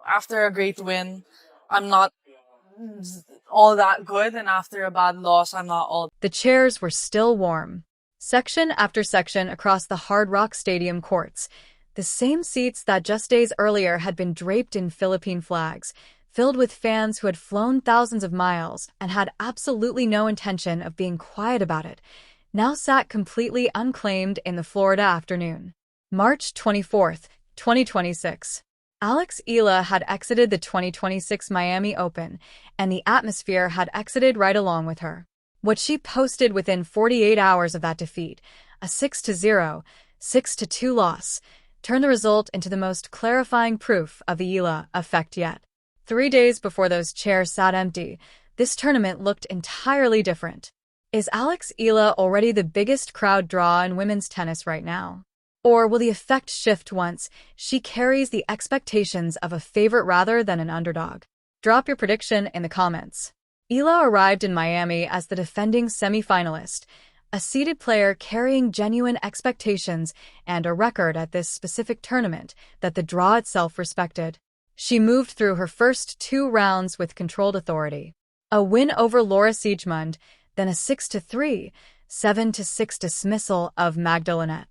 after a great win, I'm not all that good, and after a bad loss, I'm not all. The chairs were still warm. Section after section across the Hard Rock Stadium courts, the same seats that just days earlier had been draped in Philippine flags, filled with fans who had flown thousands of miles and had absolutely no intention of being quiet about it, now sat completely unclaimed in the Florida afternoon. March 24th, 2026. Alex Eala had exited the 2026 Miami Open, and the atmosphere had exited right along with her. What she posted within 48 hours of that defeat, a 6-0, 6-2 loss, turned the result into the most clarifying proof of the Eala effect yet. 3 days before those chairs sat empty, this tournament looked entirely different. Is Alex Eala already the biggest crowd draw in women's tennis right now? Or will the effect shift once she carries the expectations of a favorite rather than an underdog? Drop your prediction in the comments. Eala arrived in Miami as the defending semifinalist, a seeded player carrying genuine expectations and a record at this specific tournament that the draw itself respected. She moved through her first 2 rounds with controlled authority. A win over Laura Siegemund, then a 6-3, 7-6 dismissal of Magdalena.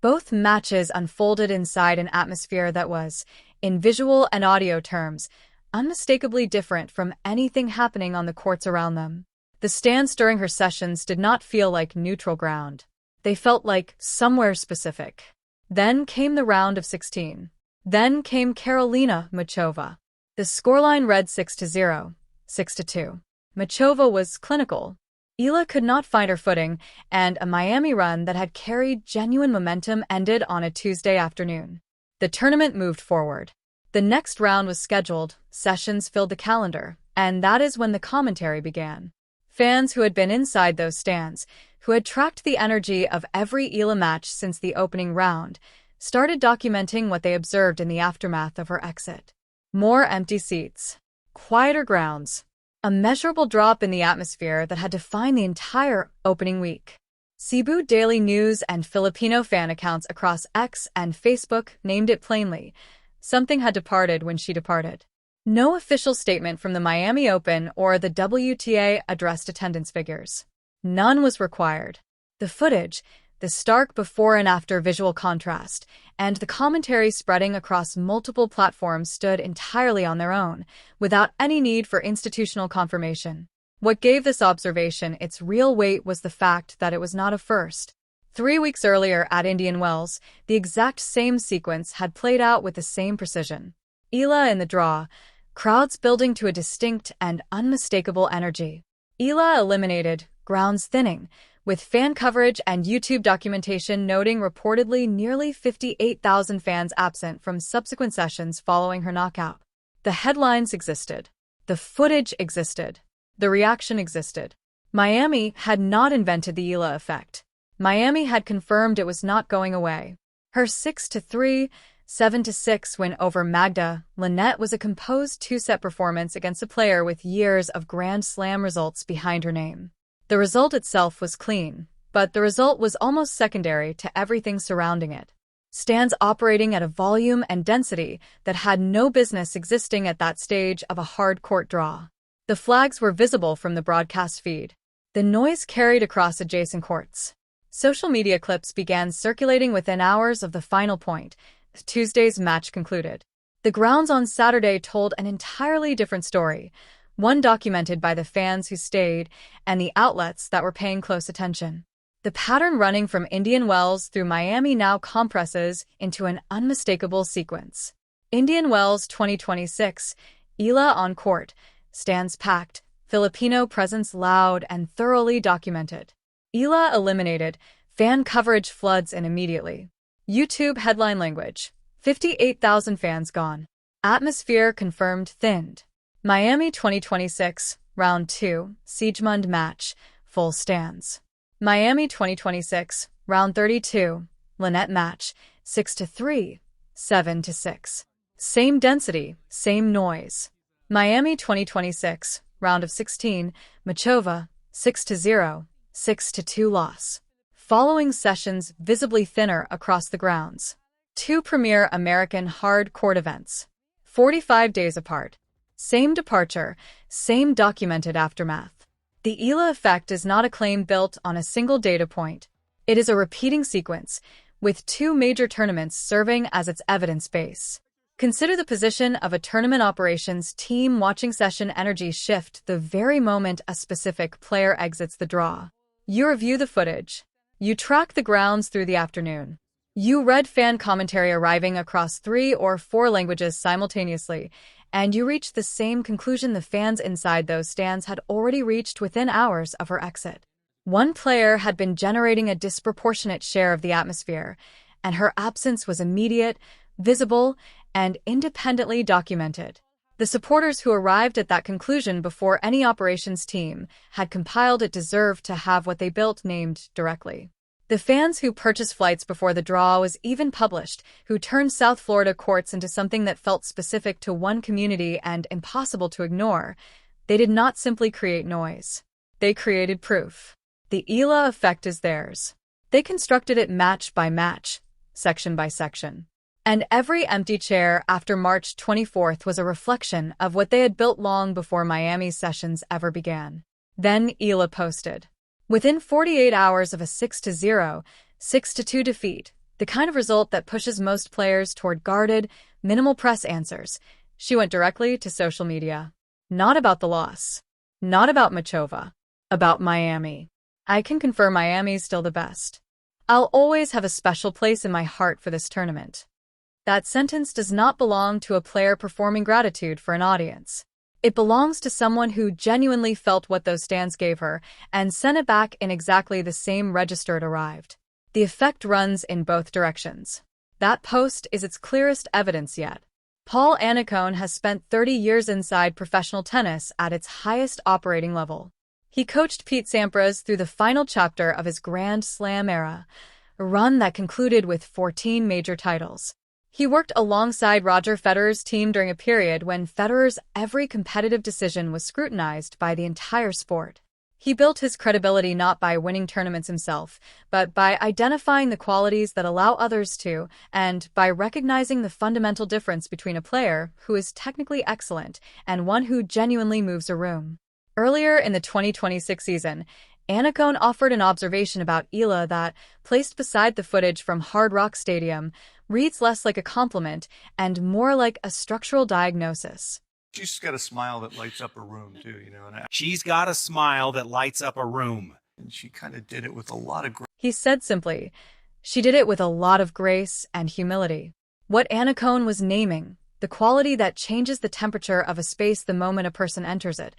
Both matches unfolded inside an atmosphere that was, in visual and audio terms, unmistakably different from anything happening on the courts around them. The stands during her sessions did not feel like neutral ground. They felt like somewhere specific. Then came the round of 16. Then came Karolina Muchova. The scoreline read 6-0, 6-2. Muchova was clinical. Eala could not find her footing, and a Miami run that had carried genuine momentum ended on a Tuesday afternoon. The tournament moved forward. The next round was scheduled, sessions filled the calendar, and that is when the commentary began. Fans who had been inside those stands, who had tracked the energy of every Eala match since the opening round, started documenting what they observed in the aftermath of her exit. More empty seats. Quieter grounds. A measurable drop in the atmosphere that had defined the entire opening week. Cebu Daily News and Filipino fan accounts across X and Facebook named it plainly. Something had departed when she departed. No official statement from the Miami Open or the WTA addressed attendance figures. None was required. The footage, the stark before and after visual contrast, and the commentary spreading across multiple platforms stood entirely on their own, without any need for institutional confirmation. What gave this observation its real weight was the fact that it was not a first. 3 weeks earlier at Indian Wells, the exact same sequence had played out with the same precision. Eala in the draw, crowds building to a distinct and unmistakable energy. Eala eliminated, grounds thinning, with fan coverage and YouTube documentation noting reportedly nearly 58,000 fans absent from subsequent sessions following her knockout. The headlines existed. The footage existed. The reaction existed. Miami had not invented the Eala effect. Miami had confirmed it was not going away. Her 6-3, 7-6 win over Magda Lynette was a composed 2-set performance against a player with years of Grand Slam results behind her name. The result itself was clean, but the result was almost secondary to everything surrounding it. Stands operating at a volume and density that had no business existing at that stage of a hard court draw. The flags were visible from the broadcast feed. The noise carried across adjacent courts. Social media clips began circulating within hours of the final point. Tuesday's match concluded. The grounds on Saturday told an entirely different story, one documented by the fans who stayed and the outlets that were paying close attention. The pattern running from Indian Wells through Miami now compresses into an unmistakable sequence. Indian Wells 2026, Eala on court, stands packed, Filipino presence loud and thoroughly documented. Eala eliminated, fan coverage floods in immediately. YouTube headline language, 58,000 fans gone. Atmosphere confirmed thinned. Miami 2026, Round 2, Siegemund match, full stands. Miami 2026, Round 32, Lynette match, 6-3, 7-6. Same density, same noise. Miami 2026, Round of 16, Muchova, 6-0, 6-2 loss. Following sessions visibly thinner across the grounds. 2 premier American hard court events. 45 days apart. Same departure, same documented aftermath. The Eala effect is not a claim built on a single data point. It is a repeating sequence, with two major tournaments serving as its evidence base. Consider the position of a tournament operations team watching session energy shift the very moment a specific player exits the draw. You review the footage. You track the grounds through the afternoon. You read fan commentary arriving across 3 or 4 languages simultaneously, and you reach the same conclusion the fans inside those stands had already reached within hours of her exit. One player had been generating a disproportionate share of the atmosphere, and her absence was immediate, visible, and independently documented. The supporters who arrived at that conclusion before any operations team had compiled it deserved to have what they built named directly. The fans who purchased flights before the draw was even published, who turned South Florida courts into something that felt specific to one community and impossible to ignore. They did not simply create noise. They created proof. The Eala effect is theirs. They constructed it match by match, section by section. And every empty chair after March 24th was a reflection of what they had built long before Miami's sessions ever began. Then Eala posted. Within 48 hours of a 6-0, 6-2 defeat, the kind of result that pushes most players toward guarded, minimal press answers, she went directly to social media. Not about the loss. Not about Machova. About Miami. I can confirm Miami's still the best. I'll always have a special place in my heart for this tournament. That sentence does not belong to a player performing gratitude for an audience. It belongs to someone who genuinely felt what those stands gave her and sent it back in exactly the same register it arrived. The effect runs in both directions. That post is its clearest evidence yet. Paul Annacone has spent 30 years inside professional tennis at its highest operating level. He coached Pete Sampras through the final chapter of his Grand Slam era, a run that concluded with 14 major titles. He worked alongside Roger Federer's team during a period when Federer's every competitive decision was scrutinized by the entire sport. He built his credibility not by winning tournaments himself, but by identifying the qualities that allow others to, and by recognizing the fundamental difference between a player who is technically excellent and one who genuinely moves a room. Earlier in the 2026 season, Annacone offered an observation about Eala that, placed beside the footage from Hard Rock Stadium, reads less like a compliment and more like a structural diagnosis. She's got a smile that lights up a room, too, you know. She's got a smile that lights up a room. And she kind of did it with a lot of grace. He said simply, she did it with a lot of grace and humility. What Annacone was naming, the quality that changes the temperature of a space the moment a person enters it,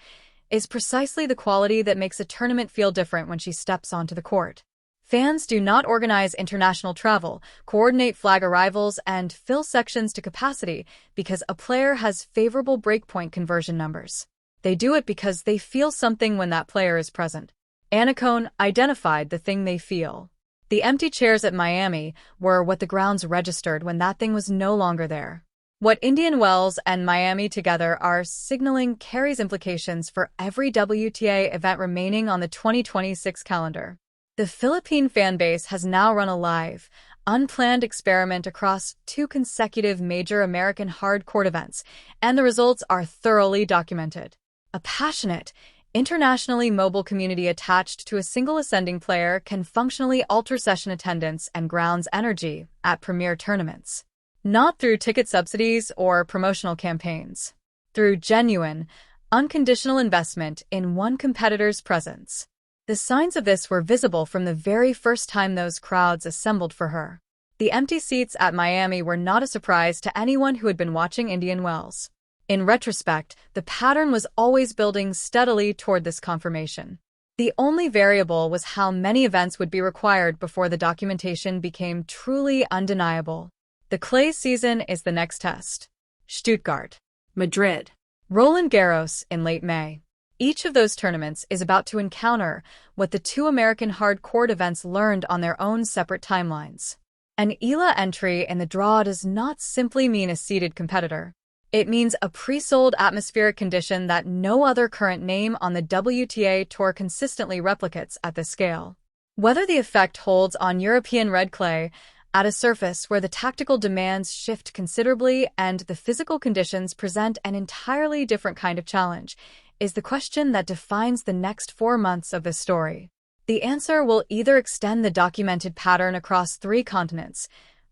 is precisely the quality that makes a tournament feel different when she steps onto the court. Fans do not organize international travel, coordinate flag arrivals, and fill sections to capacity because a player has favorable breakpoint conversion numbers. They do it because they feel something when that player is present. Annacone identified the thing they feel. The empty chairs at Miami were what the grounds registered when that thing was no longer there. What Indian Wells and Miami together are signaling carries implications for every WTA event remaining on the 2026 calendar. The Philippine fanbase has now run a live, unplanned experiment across 2 consecutive major American hard court events, and the results are thoroughly documented. A passionate, internationally mobile community attached to a single ascending player can functionally alter session attendance and grounds energy at premier tournaments. Not through ticket subsidies or promotional campaigns. Through genuine, unconditional investment in one competitor's presence. The signs of this were visible from the very first time those crowds assembled for her. The empty seats at Miami were not a surprise to anyone who had been watching Indian Wells. In retrospect, the pattern was always building steadily toward this confirmation. The only variable was how many events would be required before the documentation became truly undeniable. The clay season is the next test. Stuttgart. Madrid. Roland Garros in late May. Each of those tournaments is about to encounter what the 2 American hard court events learned on their own separate timelines. An Eala entry in the draw does not simply mean a seeded competitor. It means a pre-sold atmospheric condition that no other current name on the WTA Tour consistently replicates at this scale. Whether the effect holds on European red clay, At a surface where the tactical demands shift considerably and the physical conditions present an entirely different kind of challenge, is the question that defines the next 4 months of this story. The answer will either extend the documented pattern across 3 continents,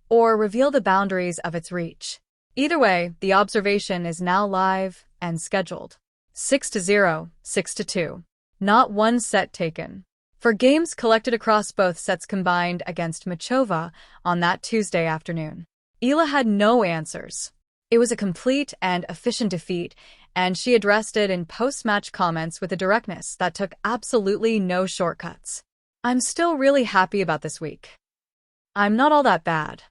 or reveal the boundaries of its reach. Either way, the observation is now live and scheduled. 6-0, 6-2. Not one set taken. For games collected across both sets combined against Machova on that Tuesday afternoon, Eala had no answers. It was a complete and efficient defeat, and she addressed it in post-match comments with a directness that took absolutely no shortcuts. "I'm still really happy about this week. I'm not all that bad."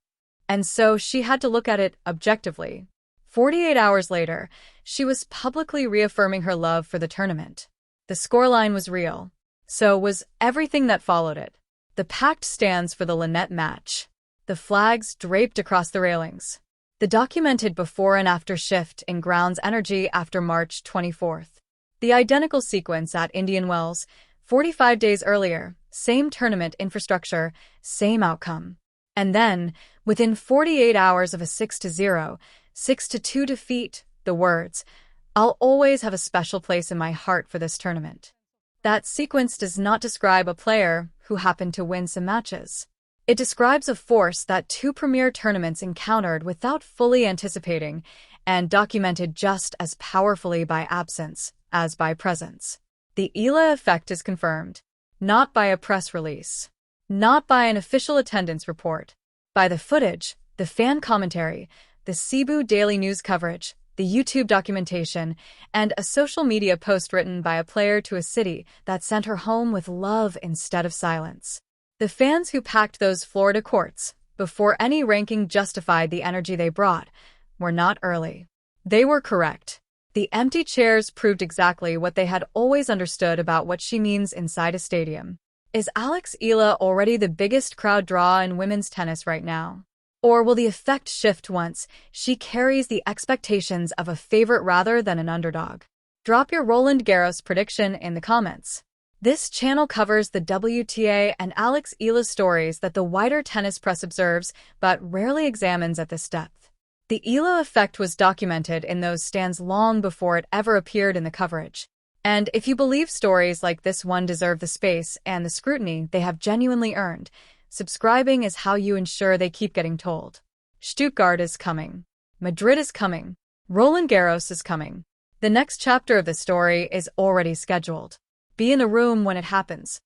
And so she had to look at it objectively. 48 hours later, she was publicly reaffirming her love for the tournament. The scoreline was real. So was everything that followed it. The packed stands for the Lynette match. The flags draped across the railings. The documented before and after shift in grounds energy after March 24th. The identical sequence at Indian Wells, 45 days earlier, same tournament infrastructure, same outcome. And then, within 48 hours of a 6-0, 6-2 defeat, the words, "I'll always have a special place in my heart for this tournament." That sequence does not describe a player who happened to win some matches. It describes a force that 2 premier tournaments encountered without fully anticipating and documented just as powerfully by absence as by presence. The Eala Effect is confirmed, not by a press release, not by an official attendance report, by the footage, the fan commentary, the Cebu Daily News coverage, the YouTube documentation, and a social media post written by a player to a city that sent her home with love instead of silence. The fans who packed those Florida courts, before any ranking justified the energy they brought, were not early. They were correct. The empty chairs proved exactly what they had always understood about what she means inside a stadium. Is Alex Eala already the biggest crowd draw in women's tennis right now? Or will the effect shift once she carries the expectations of a favorite rather than an underdog? Drop your Roland Garros prediction in the comments. This channel covers the WTA and Alex Eala stories that the wider tennis press observes but rarely examines at this depth. The Eala Effect was documented in those stands long before it ever appeared in the coverage. And if you believe stories like this one deserve the space and the scrutiny they have genuinely earned, subscribing is how you ensure they keep getting told. Stuttgart is coming. Madrid is coming. Roland Garros is coming. The next chapter of the story is already scheduled. Be in the room when it happens.